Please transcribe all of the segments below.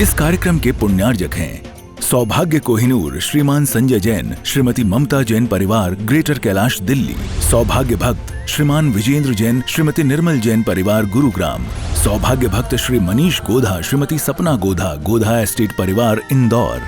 इस कार्यक्रम के पुण्यार्जक हैं सौभाग्य कोहिनूर श्रीमान संजय जैन, श्रीमती ममता जैन परिवार, ग्रेटर कैलाश दिल्ली। सौभाग्य भक्त श्रीमान विजेंद्र जैन, श्रीमती निर्मल जैन परिवार, गुरुग्राम। सौभाग्य भक्त श्री मनीष गोधा, श्रीमती सपना गोधा, गोधा एस्टेट परिवार, इंदौर।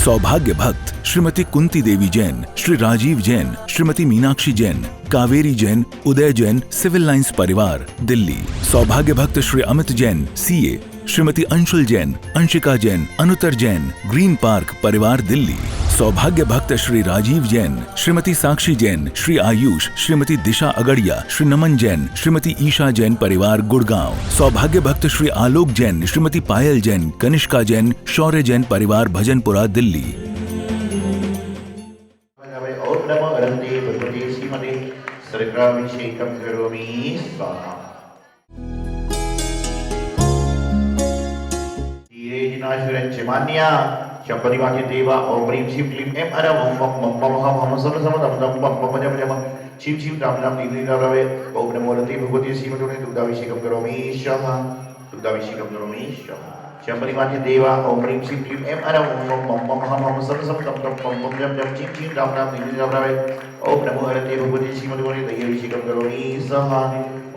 सौभाग्य भक्त श्रीमती कुंती देवी जैन, श्री राजीव जैन, श्रीमती मीनाक्षी जैन, कावेरी जैन, उदय जैन, सिविल लाइंस परिवार, दिल्ली। सौभाग्य भक्त Shri Amit Jain, CA, Shrimati Anshul Jain, Anshika Jain, Anuttar Jain, green park परिवार, दिल्ली। सौभाग्य भक्त श्री राजीव जैन, श्रीमती साक्षी जैन, श्री आयुष, श्रीमती दिशा अगड़िया, श्री नमन जैन, श्रीमती ईशा जैन परिवार, गुड़गांव। सौभाग्य भक्त श्री आलोक जैन, श्रीमती पायल जैन, कनिष्का जैन, शौर्य जैन परिवार, भजनपुरा, दिल्ली। मान्या शपरिवाक्य देवा ओम ह्रीं श्रीं क्लीं ऐं अरं ओम मम मम हम हम सब सब दम दम पम पम जम जम शिव शिव राम राम नीली राम रवे ओम नमो रति भगवती श्रीमती दुग्धाभिषेकं करोमि स्वाहा दुग्धाभिषेकं करोमि स्वाहा शपरिवाक्य देवा ओम ह्रीं श्रीं क्लीं ऐं अरं ओम मम हम सब सब दम दम पम पम जम जम शिव शिव राम राम नीली राम रवे ओम नमो रति भगवती श्रीमती दुग्धाभिषेकं करोमि स्वाहा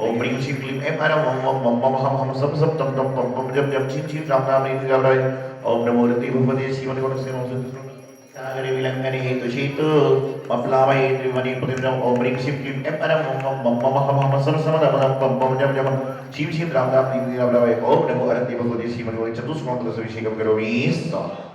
ओम ह्रीं श्रीं क्लीं ऐं अरं ओम मम हम सब सब दम दम पम पम जम जम शिव शिव राम राम नीली राम रवे ओम नमो रति भगवते श्रीमती सागरे विलंगने हेतु शेतु मप्लावये त्रिमणि प्रतिम ओम ह्रीं श्रीं क्लीं ऐं अरं ओम मम हम सब सब दम पम पम जम जम शिव शिव राम राम नीली राम रवे ओम नमो रति भगवते श्रीमती चतुष्कोणतरस्याभिषेकं करोमि स्वाहा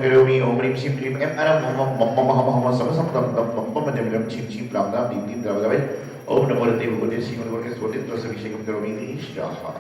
करोमि ओम ह्रीं श्रीं क्लीं ऐं अरं ओम मम सब सब दम दम पम जम जम शिव शिव राम राम नीली राम रवे ओम नमो रति भगवते श्रीमती स्वतित्रस्याभिषेकं करोमि स्वाहा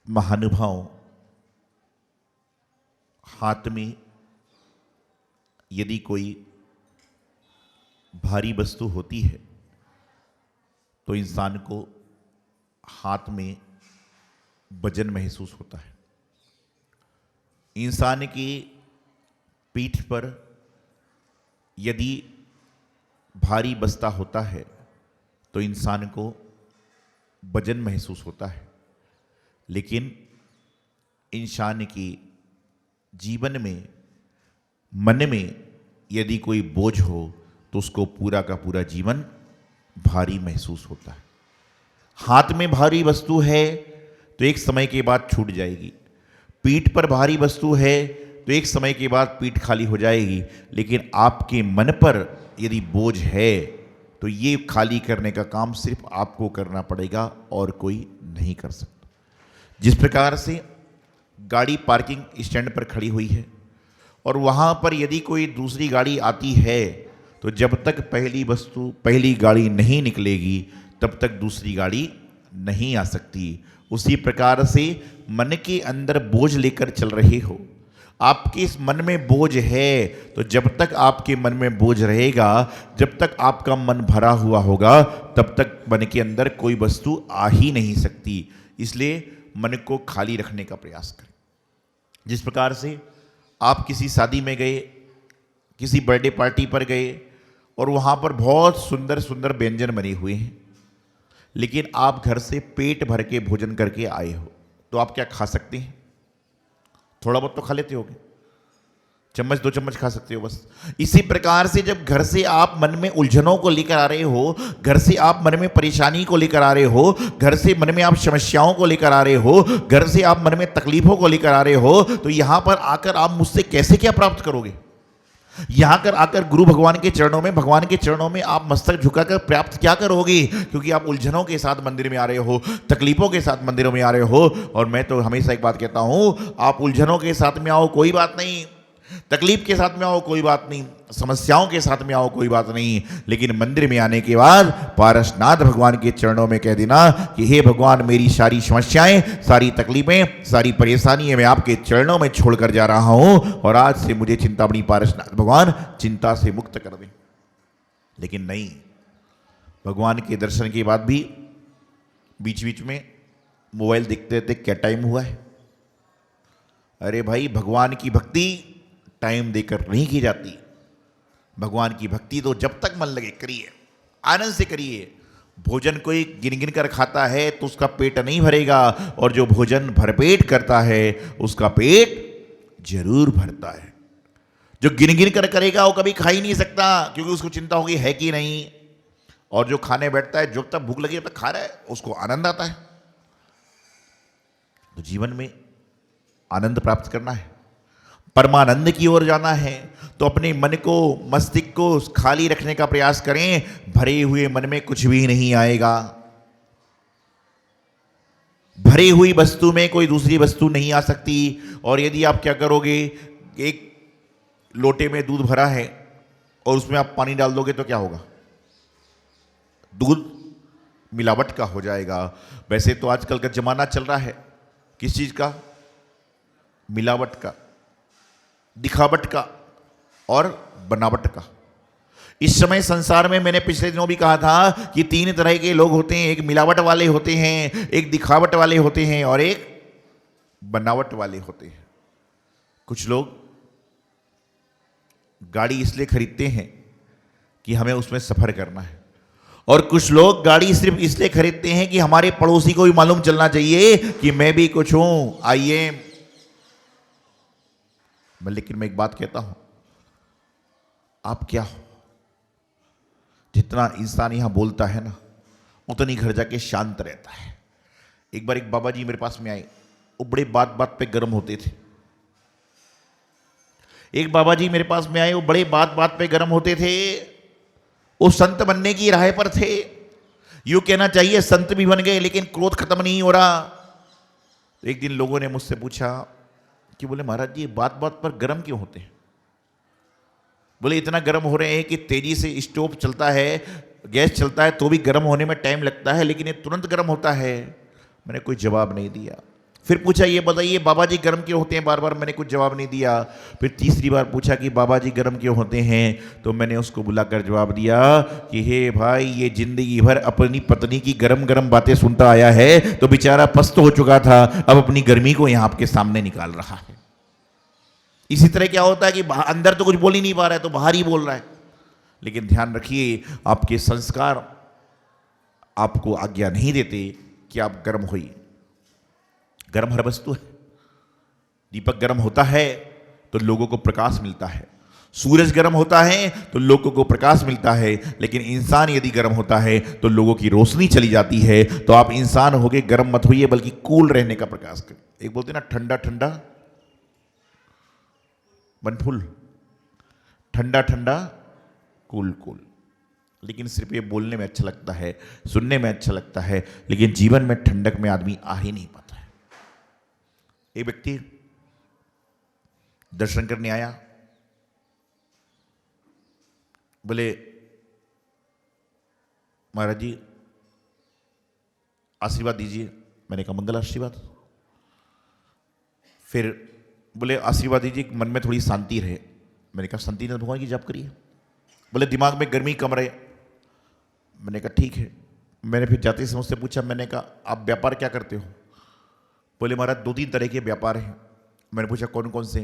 महानुभाव, हाथ में यदि कोई भारी वस्तु होती है तो इंसान को हाथ में वजन महसूस होता है। इंसान की पीठ पर यदि भारी बस्ता होता है तो इंसान को वजन महसूस होता है। लेकिन इंसान की जीवन में, मन में यदि कोई बोझ हो तो उसको पूरा का पूरा जीवन भारी महसूस होता है। हाथ में भारी वस्तु है तो एक समय के बाद छूट जाएगी, पीठ पर भारी वस्तु है तो एक समय के बाद पीठ खाली हो जाएगी। लेकिन आपके मन पर यदि बोझ है तो ये खाली करने का काम सिर्फ आपको करना पड़ेगा और कोई नहीं कर सकता। जिस प्रकार से गाड़ी पार्किंग स्टैंड पर खड़ी हुई है और वहाँ पर यदि कोई दूसरी गाड़ी आती है तो जब तक पहली गाड़ी नहीं निकलेगी तब तक दूसरी गाड़ी नहीं आ सकती। उसी प्रकार से मन के अंदर बोझ लेकर चल रहे हो। आपके इस मन में बोझ है, तो जब तक आपके मन में बोझ रहेगा, जब तक आपका मन भरा हुआ होगा, तब तक मन के अंदर कोई वस्तु आ ही नहीं सकती। इसलिए मन को खाली रखने का प्रयास करें। जिस प्रकार से आप किसी शादी में गए, किसी बर्थडे पार्टी पर गए और वहाँ पर बहुत सुंदर सुंदर व्यंजन बने हुए हैं, लेकिन आप घर से पेट भर के भोजन करके आए हो, तो आप क्या खा सकते हैं? थोड़ा बहुत तो खा लेते होगे, चम्मच दो चम्मच खा सकते हो बस। इसी प्रकार से जब घर से आप मन में उलझनों को लेकर आ रहे हो, घर से आप मन में परेशानी को लेकर आ रहे हो, घर से मन में आप समस्याओं को लेकर आ रहे हो, घर से आप मन में तकलीफों को लेकर आ रहे हो, तो यहां पर आकर आप मुझसे कैसे क्या प्राप्त करोगे? यहां कर आकर गुरु भगवान के चरणों में, भगवान के चरणों में आप मस्तक झुकाकर प्राप्त क्या करोगे? क्योंकि आप उलझनों के साथ मंदिर में आ रहे हो, तकलीफों के साथ मंदिरों में आ रहे हो। और मैं तो हमेशा एक बात कहता हूं, आप उलझनों के साथ में आओ कोई बात नहीं, तकलीफ के साथ में आओ कोई बात नहीं, समस्याओं के साथ में आओ कोई बात नहीं, लेकिन मंदिर में आने के बाद पारसनाथ भगवान के चरणों में कह देना कि हे भगवान, मेरी सारी समस्याएं, सारी तकलीफें, सारी परेशानियां मैं आपके चरणों में छोड़कर जा रहा हूं, और आज से मुझे चिंतामणि पारसनाथ भगवान चिंता से मुक्त कर दें। लेकिन नहीं, भगवान के दर्शन के बाद भी बीच बीच में मोबाइल देखते रहते क्या टाइम हुआ है? अरे भाई, भगवान की भक्ति टाइम देकर नहीं की जाती। भगवान की भक्ति तो जब तक मन लगे करिए, आनंद से करिए। भोजन कोई गिन गिन कर खाता है तो उसका पेट नहीं भरेगा, और जो भोजन भरपेट करता है उसका पेट जरूर भरता है। जो गिन गिन कर करेगा वो कभी खा ही नहीं सकता, क्योंकि उसको चिंता होगी है कि नहीं। और जो खाने बैठता है, जब तक भूख लगी तब तक खा रहा है, उसको आनंद आता है। तो जीवन में आनंद प्राप्त करना है, परमानंद की ओर जाना है, तो अपने मन को, मस्तिष्क को खाली रखने का प्रयास करें। भरे हुए मन में कुछ भी नहीं आएगा। भरी हुई वस्तु में कोई दूसरी वस्तु नहीं आ सकती। और यदि आप क्या करोगे, एक लोटे में दूध भरा है और उसमें आप पानी डाल दोगे तो क्या होगा? दूध मिलावट का हो जाएगा। वैसे तो आजकल का जमाना चल रहा है किस चीज का? मिलावट का, दिखावट का और बनावट का। इस समय संसार में, मैंने पिछले दिनों भी कहा था कि 3 तरह के लोग होते हैं। एक मिलावट वाले होते हैं, एक दिखावट वाले होते हैं, और एक बनावट वाले होते हैं। कुछ लोग गाड़ी इसलिए खरीदते हैं कि हमें उसमें सफर करना है, और कुछ लोग गाड़ी सिर्फ इसलिए खरीदते हैं कि हमारे पड़ोसी को भी मालूम चलना चाहिए कि मैं भी कुछ हूं, आइए। लेकिन मैं एक बात कहता हूं, आप क्या हो? जितना इंसान यहां बोलता है ना, उतनी घर जाके शांत रहता है। एक बार एक बाबा जी मेरे पास में आए, वो बड़े बात बात पे गर्म होते थे। एक बाबा जी मेरे पास में आए, वो बड़े बात बात पे गर्म होते थे। वो संत बनने की राह पर थे, यूं कहना चाहिए संत भी बन गए, लेकिन क्रोध खत्म नहीं हो रहा। तो एक दिन लोगों ने मुझसे पूछा कि बोले महाराज जी, बात बात पर गर्म क्यों होते हैं? बोले इतना गर्म हो रहे हैं कि तेजी से स्टोव चलता है, गैस चलता है तो भी गर्म होने में टाइम लगता है, लेकिन ये तुरंत गर्म होता है। मैंने कोई जवाब नहीं दिया। फिर पूछा, ये बताइए बाबा जी गर्म क्यों होते हैं? बार बार मैंने कुछ जवाब नहीं दिया। फिर तीसरी बार पूछा कि बाबा जी गर्म क्यों होते हैं? तो मैंने उसको बुलाकर जवाब दिया कि हे भाई, ये जिंदगी भर अपनी पत्नी की गरम गरम बातें सुनता आया है, तो बेचारा पस्त हो चुका था, अब अपनी गर्मी को यहां आपके सामने निकाल रहा है। इसी तरह क्या होता है कि अंदर तो कुछ बोल ही नहीं पा रहा है, तो बाहर ही बोल रहा है। लेकिन ध्यान रखिए, आपके संस्कार आपको आज्ञा नहीं देते कि आप गर्म होइए। गर्म हर वस्तु है। दीपक गर्म होता है तो लोगों को प्रकाश मिलता है, सूरज गर्म होता है तो लोगों को प्रकाश मिलता है, लेकिन इंसान यदि गर्म होता है तो लोगों की रोशनी चली जाती है। तो आप इंसान होके गर्म मत होइए, बल्कि कूल रहने का प्रयास करें। एक बोलते ना, ठंडा ठंडा बनफुल, ठंडा ठंडा कूल कूल। लेकिन सिर्फ ये बोलने में अच्छा लगता है, सुनने में अच्छा लगता है, लेकिन जीवन में ठंडक में आदमी आ ही नहीं पाता है। एक व्यक्ति दर्शन करने आया, बोले महाराज जी आशीर्वाद दीजिए। मैंने कहा मंगल आशीर्वाद। फिर बोले आशीर्वाद दीजिए मन में थोड़ी शांति रहे। मैंने कहा शांतिनाथ भगवान की जाप करिए। बोले दिमाग में गर्मी कम रहे। मैंने कहा ठीक है। मैंने फिर जाते समय उससे पूछा, मैंने कहा आप व्यापार क्या करते हो? बोले महाराज 2-3 तरह के व्यापार हैं। मैंने पूछा कौन कौन से?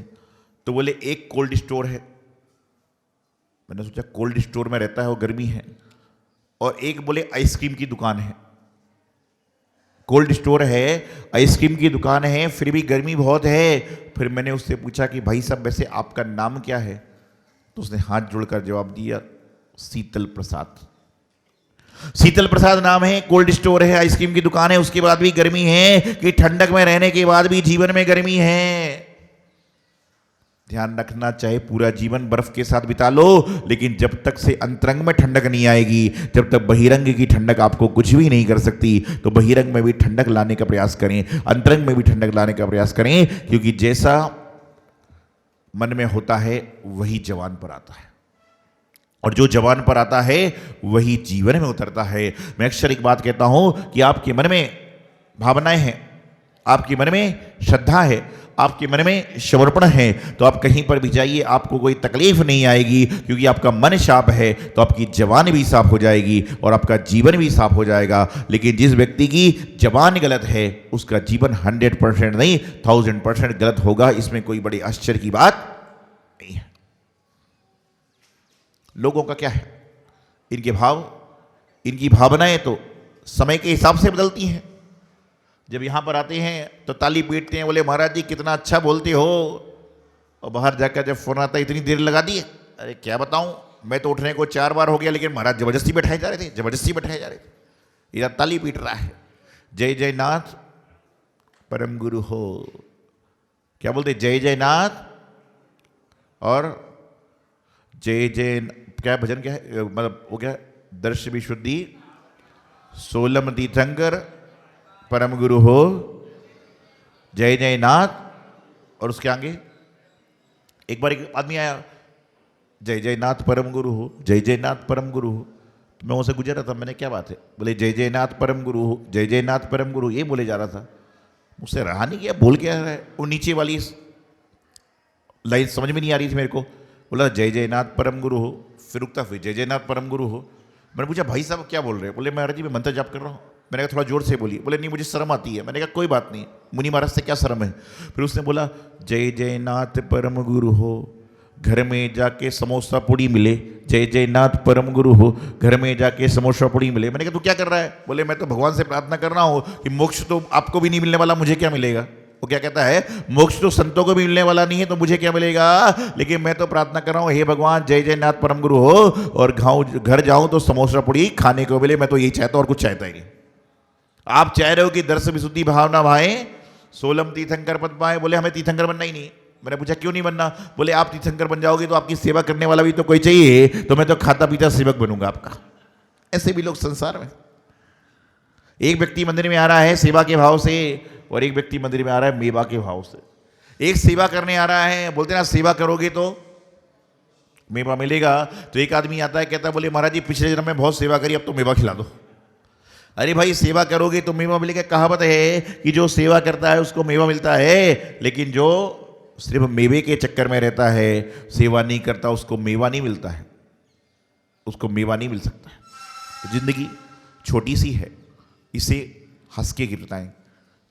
तो बोले एक कोल्ड स्टोर है। मैंने सोचा कोल्ड स्टोर में रहता है और गर्मी है। और एक बोले आइसक्रीम की दुकान है। कोल्ड स्टोर है, आइसक्रीम की दुकान है, फिर भी गर्मी बहुत है। फिर मैंने उससे पूछा कि भाई साहब वैसे आपका नाम क्या है? तो उसने हाथ जोड़कर जवाब दिया शीतल प्रसाद। शीतल प्रसाद नाम है, कोल्ड स्टोर है, आइसक्रीम की दुकान है, उसके बाद भी गर्मी है कि ठंडक में रहने के बाद भी जीवन में गर्मी है। ध्यान रखना, चाहे पूरा जीवन बर्फ के साथ बिता लो, लेकिन जब तक से अंतरंग में ठंडक नहीं आएगी, जब तक बहिरंग की ठंडक आपको कुछ भी नहीं कर सकती, तो बहिरंग में भी ठंडक लाने का प्रयास करें, अंतरंग में भी ठंडक लाने का प्रयास करें। क्योंकि जैसा मन में होता है वही जवान पर आता है, और जो जवान पर आता है वही जीवन में उतरता है। मैं अक्सर एक बात कहता हूं कि आपके मन में भावनाएं हैं, आपके मन में श्रद्धा है, आपके मन में समर्पण है, तो आप कहीं पर भी जाइए आपको कोई तकलीफ नहीं आएगी। क्योंकि आपका मन साफ है तो आपकी जबान भी साफ हो जाएगी और आपका जीवन भी साफ हो जाएगा। लेकिन जिस व्यक्ति की जबान गलत है उसका जीवन 100% नहीं 1000% गलत होगा। इसमें कोई बड़ी आश्चर्य की बात नहीं है। लोगों का क्या है, इनके भाव, इनकी भावनाएं तो समय के हिसाब से बदलती हैं। जब यहाँ पर आते हैं तो ताली पीटते हैं, बोले महाराज जी कितना अच्छा बोलते हो, और बाहर जाकर जब फोन आता है इतनी देर लगा दी है। अरे क्या बताऊं, मैं तो उठने को 4 बार हो गया, लेकिन महाराज जबरदस्ती बैठाए जा रहे थे, जबरदस्ती बैठाए जा रहे थे। इधर ताली पीट रहा है, जय जय नाथ परम गुरु हो। क्या बोलते, जय जय नाथ और जय जय, क्या भजन क्या है, मतलब वो क्या, दर्श विशुद्धि सोलम तीर्थंकर परम गुरु हो, जय जय नाथ। और उसके आगे एक बार एक आदमी आया, जय जय नाथ परम गुरु हो, जय जय नाथ परम गुरु हो। तो मैं वहाँ से गुजर रहा था, मैंने क्या बात है, बोले जय जय नाथ परम गुरु हो, जय जय नाथ परम गुरु, ये बोले जा रहा था। मुझसे रहा नहीं गया, बोल क्या रहा है। वो नीचे वाली लाइन समझ में नहीं आ रही थी मेरे को। बोला जय जय नाथ परम गुरु हो, फिर रुकता, फिर जय जय नाथ परम गुरु हो। मैंने पूछा भाई साहब क्या बोल रहे हैं? बोले महाराज जी मैं मंत्र जाप कर रहा हूँ। मैंने कहा थोड़ा जोर से बोलिए। बोले नहीं मुझे शर्म आती है। मैंने कहा कोई बात नहीं, मुनि महाराज से क्या शर्म है। फिर उसने बोला जय जय नाथ परम गुरु हो, घर में जाके समोसा पूड़ी मिले, जय जय नाथ परम गुरु हो, घर में जाके समोसा पूड़ी मिले। मैंने कहा तू क्या कर रहा है? बोले मैं तो भगवान से प्रार्थना कर रहा हूँ कि मोक्ष तो आपको भी नहीं मिलने वाला, मुझे क्या मिलेगा। वो क्या कहता है, मोक्ष तो संतों को भी मिलने वाला नहीं है तो मुझे क्या मिलेगा, लेकिन मैं तो प्रार्थना कर रहा हूँ हे भगवान जय जय नाथ परम गुरु हो, और घर जाऊं तो समोसा पूड़ी खाने को मिले। मैं तो यही चाहता हूं और कुछ चाहता ही नहीं। आप चाह रहे हो कि दर्श विशुद्धि भावना भाए, सोलम तीर्थंकर पद पाए। बोले हमें तीर्थंकर बनना ही नहीं। मैंने पूछा क्यों नहीं बनना? बोले आप तीर्थंकर बन जाओगे तो आपकी सेवा करने वाला भी तो कोई चाहिए, तो मैं तो खाता पीता सेवक बनूंगा आपका। ऐसे भी लोग संसार में, एक व्यक्ति मंदिर में आ रहा है सेवा के भाव से, और एक व्यक्ति मंदिर में आ रहा है मेवा के भाव से। एक सेवा करने आ रहा है, बोलते ना सेवा करोगे तो मेवा मिलेगा। तो एक आदमी आता है कहता है बोले महाराज जी पिछले जन्म में बहुत सेवा करी, अब तो मेवा खिला दो। अरे भाई सेवा करोगे तो मेवा मिलेगा। कहावत है कि जो सेवा करता है उसको मेवा मिलता है, लेकिन जो सिर्फ मेवे के चक्कर में रहता है, सेवा नहीं करता, उसको मेवा नहीं मिलता है, उसको मेवा नहीं मिल सकता है। तो जिंदगी छोटी सी है, इसे हंस के बिताएं।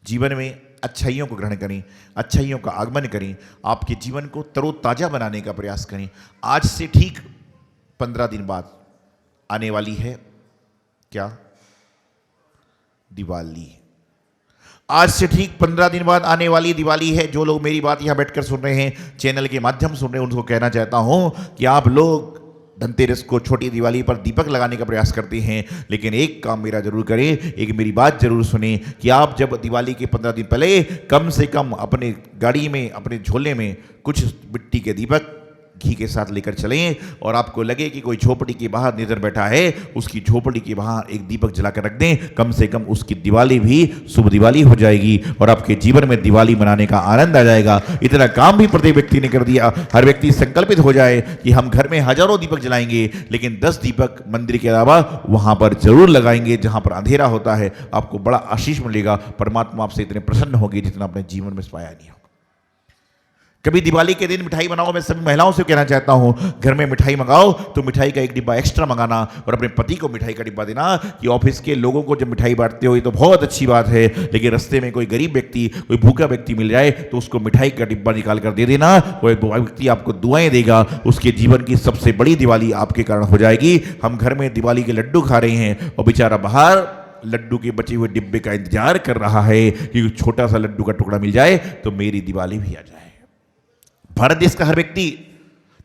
जीवन में अच्छाइयों को ग्रहण करें, अच्छाइयों का आगमन करें, आपके जीवन को तरोताजा बनाने का प्रयास करें। आज से ठीक 15 दिन बाद आने वाली है क्या? दिवाली। आज से ठीक 15 दिन बाद आने वाली दिवाली है। जो लोग मेरी बात यहां बैठकर सुन रहे हैं, चैनल के माध्यम से सुन रहे हैं, उनको कहना चाहता हूं कि आप लोग धनतेरस को, छोटी दिवाली पर दीपक लगाने का प्रयास करते हैं, लेकिन एक काम मेरा जरूर करें, एक मेरी बात जरूर सुने कि आप जब दिवाली के 15 दिन पहले कम से कम अपने गाड़ी में, अपने झोले में कुछ मिट्टी के दीपक घी के साथ लेकर चलें और आपको लगे कि कोई झोपड़ी के बाहर निर्धन बैठा है, उसकी झोपड़ी के बाहर एक दीपक जलाकर रख दें। कम से कम उसकी दिवाली भी शुभ दिवाली हो जाएगी और आपके जीवन में दिवाली मनाने का आनंद आ जाएगा। इतना काम भी प्रत्येक व्यक्ति ने कर दिया। हर व्यक्ति संकल्पित हो जाए कि हम घर में हजारों दीपक जलाएंगे, लेकिन 10 दीपक मंदिर के अलावा वहां पर जरूर लगाएंगे जहां पर अंधेरा होता है। आपको बड़ा आशीष मिलेगा। परमात्मा आपसे इतने प्रसन्न होंगे जितना अपने जीवन में पाया नहीं होगा। कभी दिवाली के दिन मिठाई बनाओ। मैं सभी महिलाओं से कहना चाहता हूं, घर में मिठाई मंगाओ तो मिठाई का एक डिब्बा एक्स्ट्रा मंगाना और अपने पति को मिठाई का डिब्बा देना कि ऑफिस के लोगों को जब मिठाई बांटते हो ये तो बहुत अच्छी बात है, लेकिन रास्ते में कोई गरीब व्यक्ति, कोई भूखा व्यक्ति मिल जाए तो उसको मिठाई का डिब्बा निकाल कर दे देना। वो व्यक्ति आपको दुआएं देगा, उसके जीवन की सबसे बड़ी दिवाली आपके कारण हो जाएगी। हम घर में दिवाली के लड्डू खा रहे हैं और बेचारा बाहर लड्डू के बचे हुए डिब्बे का इंतजार कर रहा है कि छोटा सा लड्डू का टुकड़ा मिल जाए तो मेरी दिवाली भी आ जाए। भारत देश का हर व्यक्ति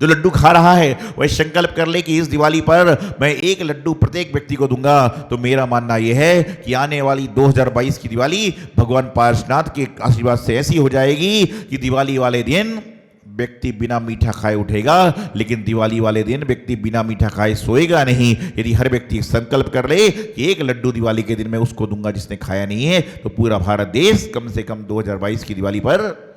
जो लड्डू खा रहा है वह संकल्प कर ले कि इस दिवाली पर मैं एक लड्डू प्रत्येक व्यक्ति को दूंगा। तो मेरा मानना यह है कि आने वाली 2022 की दिवाली भगवान पार्श्वनाथ के आशीर्वाद से ऐसी हो जाएगी कि दिवाली वाले दिन व्यक्ति बिना मीठा खाए उठेगा, लेकिन दिवाली वाले दिन व्यक्ति बिना मीठा खाए सोएगा नहीं। यदि हर व्यक्ति संकल्प कर ले कि एक लड्डू दिवाली के दिन मैं उसको दूंगा जिसने खाया नहीं है, तो पूरा भारत देश कम से कम 2022 की दिवाली पर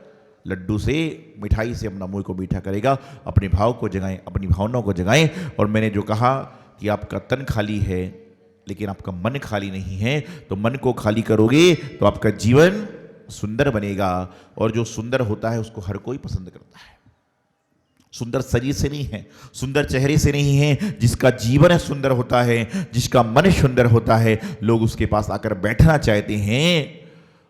लड्डू से, मिठाई से अपना मुंह को मीठा करेगा। अपने भाव को जगाएं, अपनी भावनाओं को जगाएं। और मैंने जो कहा कि आपका तन खाली है लेकिन आपका मन खाली नहीं है, तो मन को खाली करोगे तो आपका जीवन सुंदर बनेगा। और जो सुंदर होता है उसको हर कोई पसंद करता है। सुंदर शरीर से नहीं है, सुंदर चेहरे से नहीं है। जिसका जीवन सुंदर होता है, जिसका मन सुंदर होता है, लोग उसके पास आकर बैठना चाहते हैं।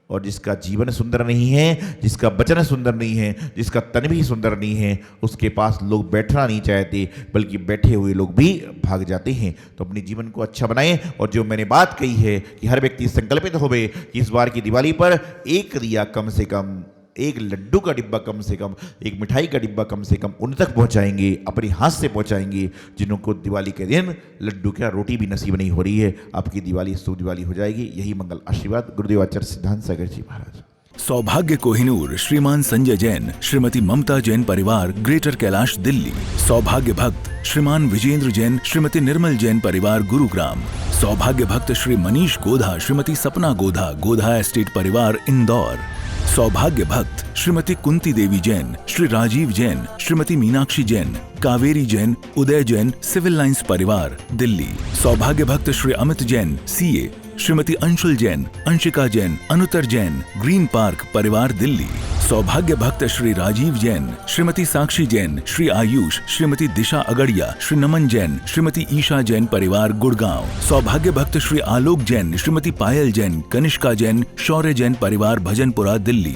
और जिसका जीवन सुंदर नहीं है, जिसका वचन सुंदर नहीं है, जिसका तन भी सुंदर नहीं है, उसके पास लोग बैठना नहीं चाहते, बल्कि बैठे हुए लोग भी भाग जाते हैं। तो अपने जीवन को अच्छा बनाएं। और जो मैंने बात कही है कि हर व्यक्ति संकल्पित होवे कि इस बार की दिवाली पर एक दिया कम से कम, एक लड्डू का डिब्बा कम से कम, एक मिठाई का डिब्बा कम से कम उन तक पहुंचाएंगे, अपने हाथ से पहुंचाएंगे जिनको दिवाली के दिन लड्डू क्या रोटी भी नसीब नहीं हो रही है। आपकी दिवाली शुभ दिवाली हो जाएगी। यही मंगल आशीर्वाद गुरुदेव आचार्य सिद्धांत सागर जी महाराज। सौभाग्य कोहिनूर श्रीमान संजय जैन, श्रीमती ममता जैन परिवार, ग्रेटर कैलाश दिल्ली। सौभाग्य भक्त श्रीमान विजेंद्र जैन, श्रीमती निर्मल जैन परिवार, गुरुग्राम। सौभाग्य भक्त श्री मनीष गोधा, श्रीमती सपना गोधा, गोधा एस्टेट परिवार, इंदौर। सौभाग्य भक्त श्रीमती कुंती देवी जैन, श्री राजीव जैन, श्रीमती मीनाक्षी जैन, कावेरी जैन, उदय जैन, सिविल लाइंस परिवार, दिल्ली। सौभाग्य भक्त Shri Amit Jain, CA, Shrimati Anshul Jain, Anshika Jain, Anuttar Jain, green park परिवार, दिल्ली। सौभाग्य भक्त श्री राजीव जैन, श्रीमती साक्षी जैन, श्री आयुष, श्रीमती दिशा अगड़िया, श्री नमन जैन, श्रीमती ईशा जैन परिवार, गुड़गांव। सौभाग्य भक्त श्री आलोक जैन, श्रीमती पायल जैन, कनिष्का जैन, शौर्य जैन परिवार, भजनपुरा, दिल्ली।